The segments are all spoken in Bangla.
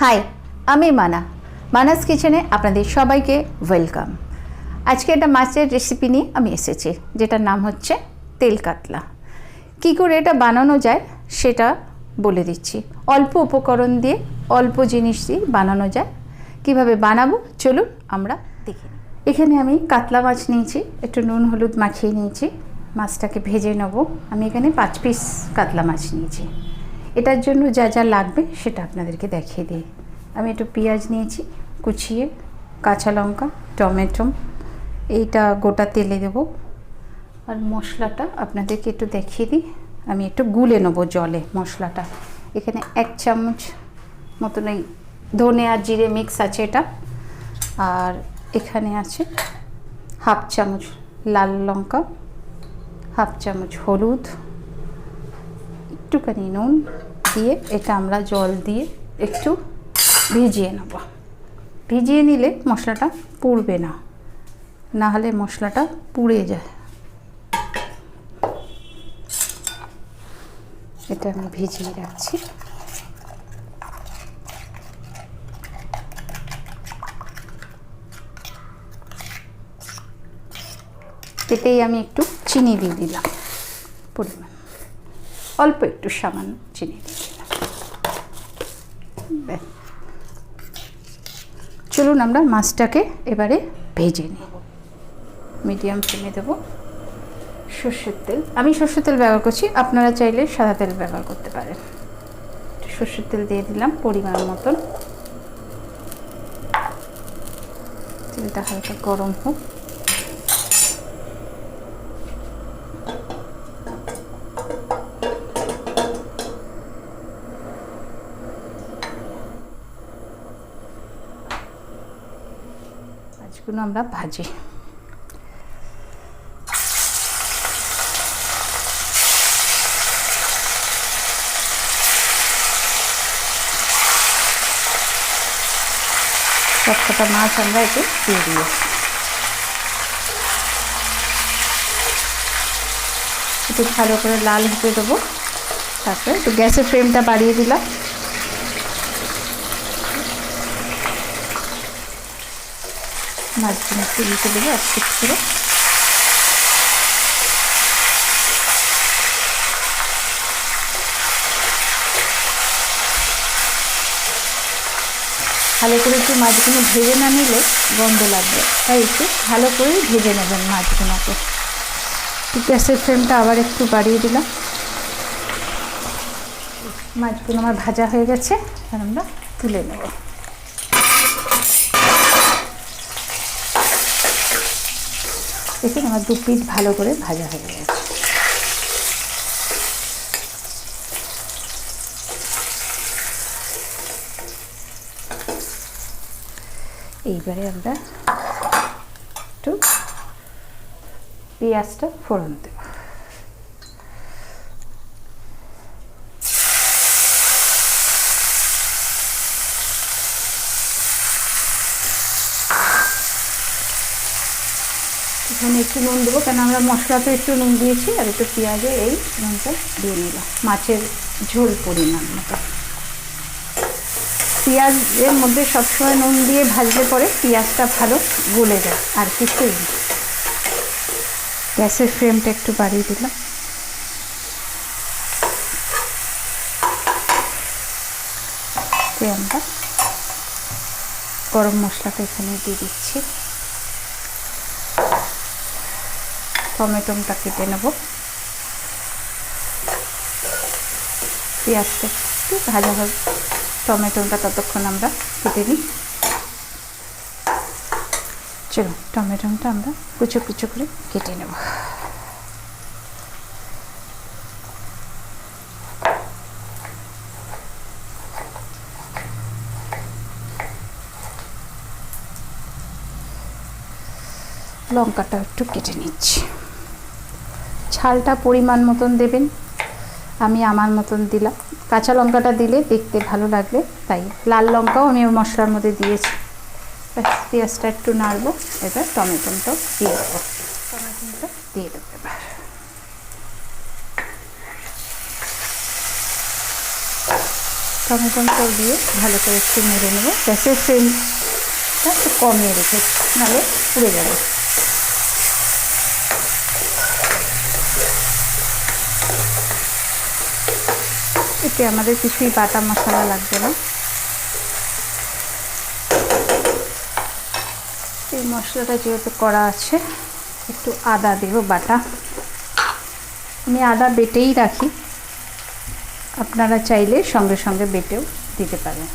হাই, আমি মানাস কিচেনে আপনাদের সবাইকে ওয়েলকাম। আজকে একটা মাছের রেসিপি নিয়ে আমি এসেছি, যেটার নাম হচ্ছে তেল কাতলা। কী করে এটা বানানো যায় সেটা বলে দিচ্ছি। অল্প উপকরণ দিয়ে, অল্প জিনিস দিয়ে বানানো যায়। কিভাবে বানাবো চলুন আমরা দেখি। এখানে আমি কাতলা মাছ নিয়েছি, একটু নুন হলুদ মাখিয়ে নিয়েছি। মাছটাকে ভেজে নেব। আমি এখানে 5 পিস কাতলা মাছ নিয়েছি। এটার জন্য যা যা লাগবে সেটা আপনাদেরকে দেখিয়ে দিই। আমি একটু পেঁয়াজ নিয়েছি কুচিয়ে, কাঁচা লঙ্কা, টমেটো, এইটা গোটা তেলে দেবো। আর মশলাটা আপনাদেরকে একটু দেখিয়ে দিই। আমি একটু গুলে নেবো জলে মশলাটা। এখানে 1 চামচ মতন এই ধনে আর জিরে মিক্স আছে এটা। আর এখানে আছে 1/2 চামচ লাল লঙ্কা, 1/2 চামচ হলুদ, একটুখানি নুন দিয়ে এটা আমরা জল দিয়ে একটু ভিজিয়ে নেব। ভিজিয়ে নিলে মশলাটা পুড়বে না, না হলে মশলাটা পুড়ে যায়। এটা আমি ভিজিয়ে রাখছি। এতেই আমি একটু চিনি দিয়ে দিলাম, পরিমাণ অল্প একটু সামান্য চিনি দিয়ে দিলাম। চলুন আমরা মাছটাকে এবারে ভেজে নিই। মিডিয়াম ফ্লেমে দেবো। সর্ষের তেল, আমি সর্ষের তেল ব্যবহার করছি, আপনারা চাইলে সাদা তেল ব্যবহার করতে পারেন। সর্ষের তেল দিয়ে দিলাম পরিমাণ মতন। তেলটা হালকা গরম হোক। মাছগুলো আমরা ভাজি। সবকটা মাছ আমরা এতে দিয়ে দিয়েছি। একটু ভালো করে লাল হতে দেবো। তারপরে একটু গ্যাসের ফ্লেমটা বাড়িয়ে দিলাম। মাছগুলো একটু দিতে দেবো আস্তে করে। ভালো করে একটু মাছগুলো ভেজে না নিলে গন্ধ লাগবে, তাই একটু ভালো করে ভেজে নেবেন মাছগুলোকে। গ্যাসের ফ্লেমটা আবার একটু বাড়িয়ে দিলাম। মাছগুলো আমার ভাজা হয়ে গেছে, আর আমরা তুলে নেব। দেখুন আমার 2 পিস ভালো করে ভাজা হয়ে গেছে। এইবারে আমরা একটু পেঁয়াজটা ফোড়ন দেব। এখানে একটু নুন দেবো, কেন আমরা মশলাতে একটু নুন দিয়েছি, আর একটু পেঁয়াজে এই নুনটা দিয়ে নিলাম মাছের ঝোল পরিমাণ মতো। পেঁয়াজের মধ্যে সবসময় নুন দিয়ে ভাজলে পরে পেঁয়াজটা ভালো গলে যায়, আর কিছুই না। গ্যাসের ফ্লেমটা একটু বাড়িয়ে দিলাম। আমরা গরম মশলাটা এখানে দিয়ে দিচ্ছি। টমেটোটা কেটে নেব। পেঁয়াজটা একটু ভাজা হবে, টমেটোটা ততক্ষণ আমরা কেটে নিই। চলো টমেটোটা আমরা কুচো কুচো করে কেটে নেব। লঙ্কাটা একটু কেটে নিচ্ছি। ঝালটা পরিমাণ মতন দেবেন, আমি আমার মতন দিলাম। কাঁচা লঙ্কাটা দিলে দেখতে ভালো লাগবে, তাই লাল লঙ্কাও আমি মশলার মধ্যে দিয়েছি। পেঁয়াজটা একটু নাড়বো। এবার টমেটোটা দিয়ে দেবো। টমেটোটা দিয়ে দেবো এবার। টমেটোটাও দিয়ে ভালো করে একটু নেড়ে নেব। গ্যাসের ফ্লেমটা একটু কমিয়ে রেখে, নাহলে পুড়ে যাবে। এতে আমাদের কিছুই বাটা মশলা লাগবে না। এই মশলাটা যেহেতু করা আছে, একটু আদা দেব বাটা। আমি আদা বেটেই রাখি, আপনারা চাইলে সঙ্গে সঙ্গে বেটেও দিতে পারেন।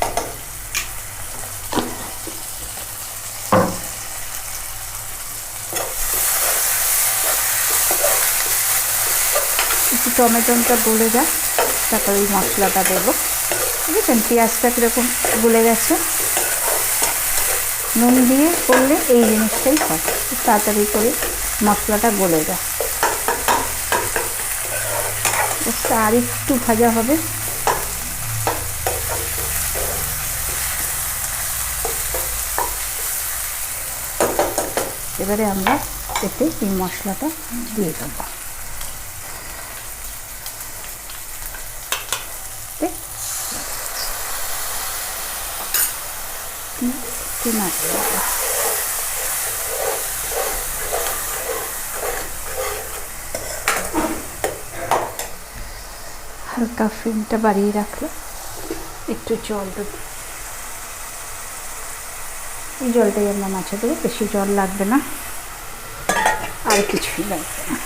একটু টমেটোটা গলে যায়, তারপর ওই মশলাটা দেবো। বুঝেছেন, পেঁয়াজটা কীরকম গলে গেছে। নুন দিয়ে করলে এই জিনিসটাই হয়, খুব তাড়াতাড়ি করে মশলাটা গলে যায়। আর একটু ভাজা হবে। এবারে আমরা এতে এই মশলাটা দিয়ে দেবো। হালকা ফ্লেমটা বাড়িয়ে রাখলো। একটু জল দেবো, এই জলটাই আমরা মাছে দেবো, বেশি জল লাগবে না, আর কিছুই লাগবে না।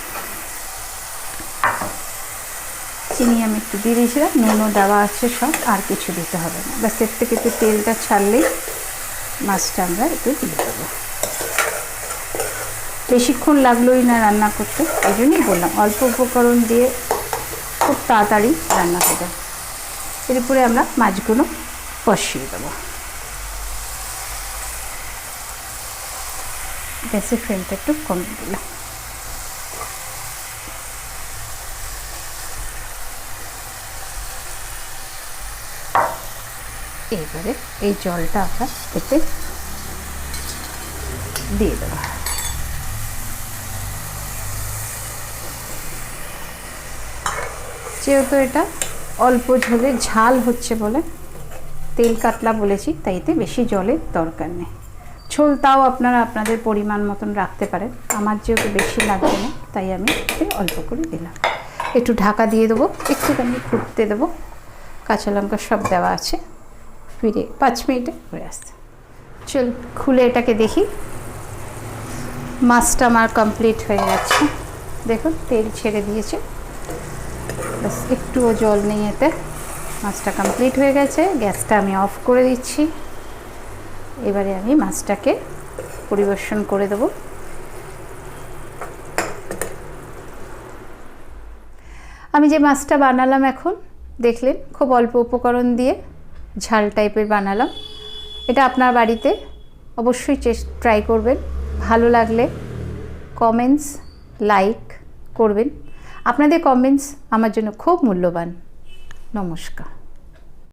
চিনি আমি একটু দিয়ে দিয়েছিলাম, নুনও দেওয়া আছে সব, আর কিছু দিতে হবে না। ব্যাস এর থেকে একটু তেলটা ছাড়লেই মাছটা আমরা একটু দিয়ে দেবো। বেশিক্ষণ লাগলোই না রান্না করতে, এই জন্যই বললাম অল্প উপকরণ দিয়ে খুব তাড়াতাড়ি রান্না হয়ে যায়। এরপরে আমরা মাছগুলো কষিয়ে দেবো। গ্যাসের ফ্লেমটা একটু কমিয়ে দিলাম। এবারে এই জলটা আমরা এতে দিয়ে দেবো। যেহেতু এটা অল্প ঝোলে ঝাল হচ্ছে বলে তেল কাতলা বলেছি, তাই এতে বেশি জলের দরকার নেই। ঝোল তাও আপনারা আপনাদের পরিমাণ মতন রাখতে পারেন। আমার যেহেতু বেশি লাগবে না, তাই আমি এতে অল্প করে দিলাম। একটু ঢাকা দিয়ে দেবো, একটুখানি ফুটতে দেবো। কাঁচা লঙ্কা সব দেওয়া আছে। ফিরে 5 মিনিটে হয়ে আসছে। চল খুলে এটাকে দেখি। মাছটা আমার কমপ্লিট হয়ে যাচ্ছে, দেখুন তেল ছেড়ে দিয়েছে, বাস একটুও জল নেই এতে। মাছটা কমপ্লিট হয়ে গেছে। গ্যাসটা আমি অফ করে দিচ্ছি। এবারে আমি মাছটাকে পরিবেশন করে দেব। আমি যে মাছটা বানালাম এখন দেখলেন, খুব অল্প উপকরণ দিয়ে ঝাল টাইপের বানালাম। এটা আপনার বাড়িতে অবশ্যই ট্রাই করবেন। ভালো লাগলে কমেন্টস, লাইক করবেন। আপনাদের কমেন্টস আমার জন্য খুব মূল্যবান। নমস্কার।